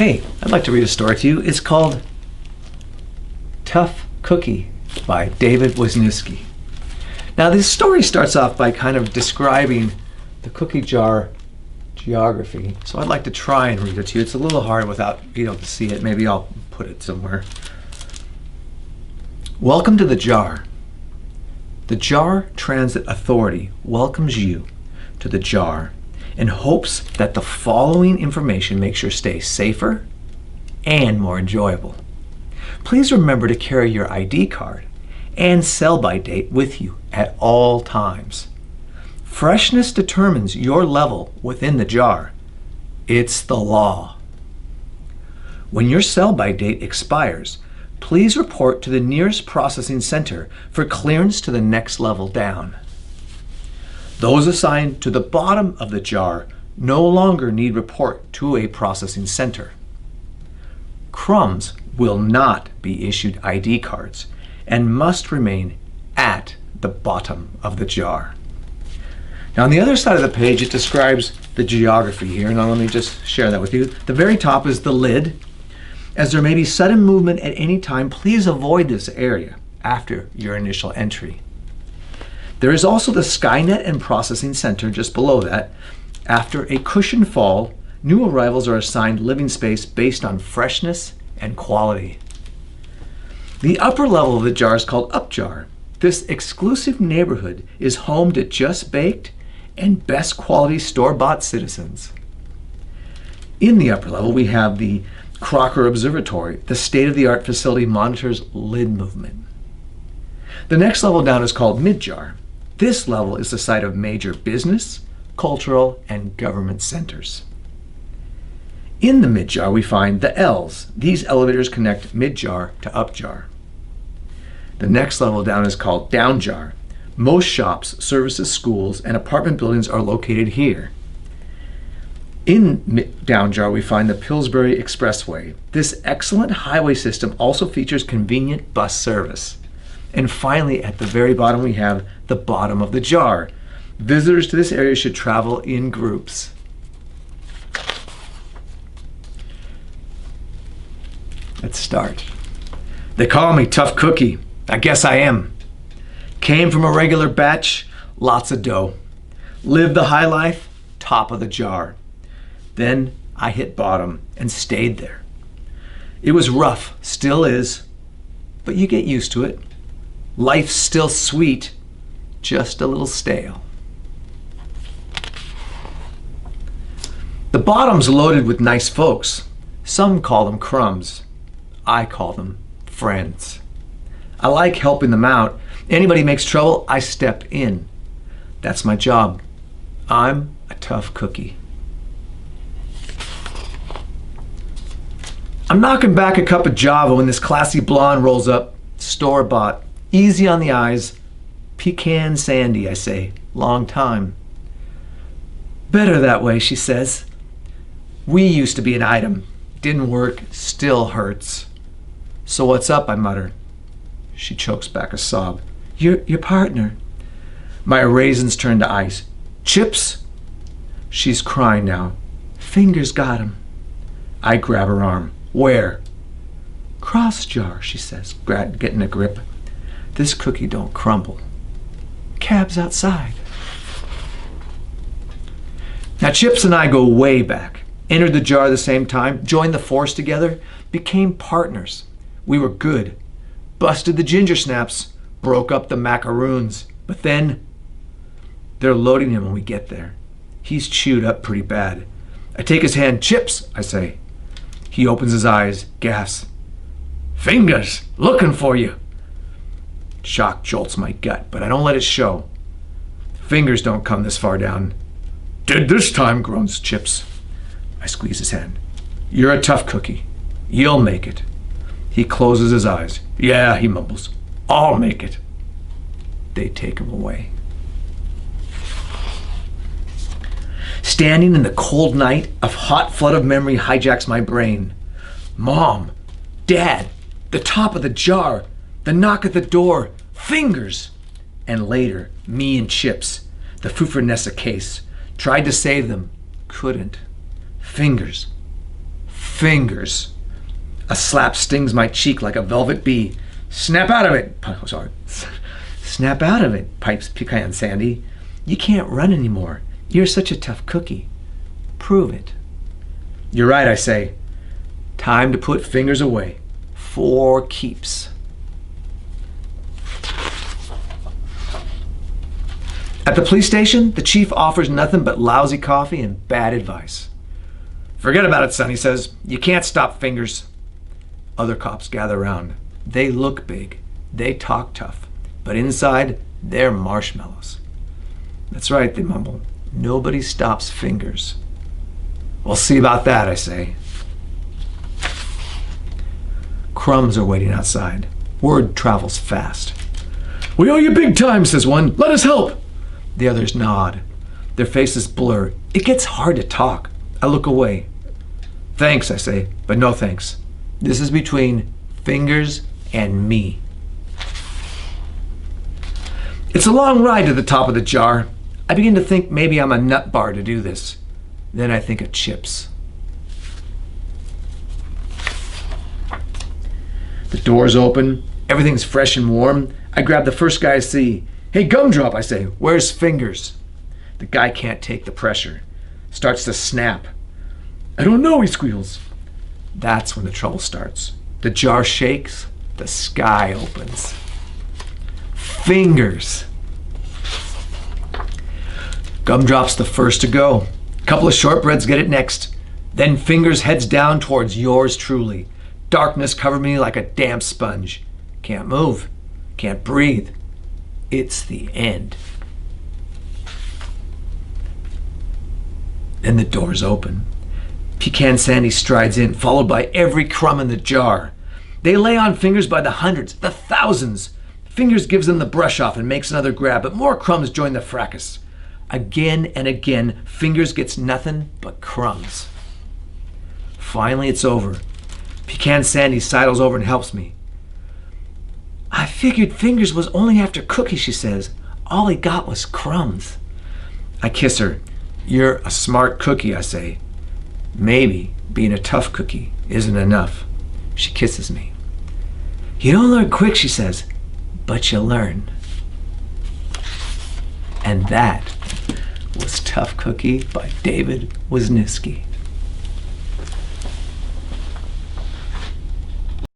Hey, I'd like to read a story to you. It's called Tough Cookie by David Wisniewski. Now, this story starts off by kind of describing the cookie jar geography. So I'd like to try and read it to you. It's a little hard without being able to see it. Maybe I'll put it somewhere. Welcome to the jar. The Jar Transit Authority welcomes you to the jar in hopes that the following information makes your stay safer and more enjoyable. Please remember to carry your ID card and sell-by date with you at all times. Freshness determines your level within the jar. It's the law. When your sell-by date expires, please report to the nearest processing center for clearance to the next level down. Those assigned to the bottom of the jar no longer need report to a processing center. Crumbs will not be issued ID cards and must remain at the bottom of the jar. Now on the other side of the page it describes the geography here. Now let me just share that with you. The very top is the lid. As there may be sudden movement at any time, please avoid this area after your initial entry. There is also the Skynet and Processing Center just below that. After a cushioned fall, new arrivals are assigned living space based on freshness and quality. The upper level of the jar is called Up Jar. This exclusive neighborhood is home to just baked and best quality store-bought citizens. In the upper level, we have the Crocker Observatory. The state-of-the-art facility monitors lid movement. The next level down is called Mid-Jar. This level is the site of major business, cultural, and government centers. In the Mid-Jar, we find the L's. These elevators connect Mid-Jar to Up-Jar. The next level down is called Down Jar. Most shops, services, schools, and apartment buildings are located here. In Down Jar, we find the Pillsbury Expressway. This excellent highway system also features convenient bus service. And finally, at the very bottom, we have the bottom of the jar. Visitors to this area should travel in groups. Let's start. They call me Tough Cookie. I guess I am. Came from a regular batch, lots of dough. Lived the high life, top of the jar. Then I hit bottom and stayed there. It was rough, still is, but you get used to it. Life's still sweet, just a little stale. The bottom's loaded with nice folks. Some call them crumbs. I call them friends. I like helping them out. Anybody makes trouble, I step in. That's my job. I'm a tough cookie. I'm knocking back a cup of Java when this classy blonde rolls up. Store-bought, easy on the eyes. Pecan sandy, I say. Long time. Better that way, she says. We used to be an item. Didn't work, still hurts. So what's up, I mutter. She chokes back a sob. Your partner. My raisins turn to ice. Chips? She's crying now. Fingers got him. I grab her arm. Where? Cross jar, she says, getting a grip. This cookie don't crumble. Cab's outside. Now Chips and I go way back. Entered the jar the same time, joined the force together, became partners. We were good. Busted the ginger snaps, broke up the macaroons. But then, they're loading him when we get there. He's chewed up pretty bad. I take his hand. Chips, I say. He opens his eyes, gasps. Fingers, looking for you. Shock jolts my gut, but I don't let it show. Fingers don't come this far down. Did this time, groans Chips. I squeeze his hand. You're a tough cookie. You'll make it. He closes his eyes. Yeah, he mumbles. I'll make it. They take him away. Standing in the cold night, a hot flood of memory hijacks my brain. Mom, Dad, the top of the jar, the knock at the door, fingers. And later, me and Chips, the Fufernessa case, tried to save them, couldn't. Fingers. Fingers. A slap stings my cheek like a velvet bee. Snap out of it. Oh, sorry. Snap out of it, pipes Pecan Sandy. You can't run anymore. You're such a tough cookie. Prove it. You're right, I say. Time to put fingers away. For keeps. At the police station, the chief offers nothing but lousy coffee and bad advice. Forget about it, son, he says. You can't stop fingers. Other cops gather around. They look big. They talk tough. But inside, they're marshmallows. That's right, they mumble. Nobody stops fingers. We'll see about that, I say. Crumbs are waiting outside. Word travels fast. We owe you big time, says one. Let us help. The others nod. Their faces blur. It gets hard to talk. I look away. Thanks, I say, but no thanks. This is between fingers and me. It's a long ride to the top of the jar. I begin to think maybe I'm a nut bar to do this. Then I think of chips. The doors open. Everything's fresh and warm. I grab the first guy I see. Hey, Gumdrop, I say. Where's Fingers? The guy can't take the pressure. Starts to snap. I don't know, he squeals. That's when the trouble starts. The jar shakes. The sky opens. Fingers. Gumdrop's the first to go. A couple of shortbreads get it next. Then Fingers heads down towards yours truly. Darkness covered me like a damp sponge. Can't move. Can't breathe. It's the end. Then the doors open. Pecan Sandy strides in, followed by every crumb in the jar. They lay on Fingers by the hundreds, the thousands. Fingers gives them the brush off and makes another grab, but more crumbs join the fracas. Again and again, Fingers gets nothing but crumbs. Finally, it's over. Pecan Sandy sidles over and helps me. I figured Fingers was only after cookies, she says. All he got was crumbs. I kiss her. You're a smart cookie, I say. Maybe being a tough cookie isn't enough. She kisses me. You don't learn quick, she says, but you learn. And that was Tough Cookie by David Wisniewski.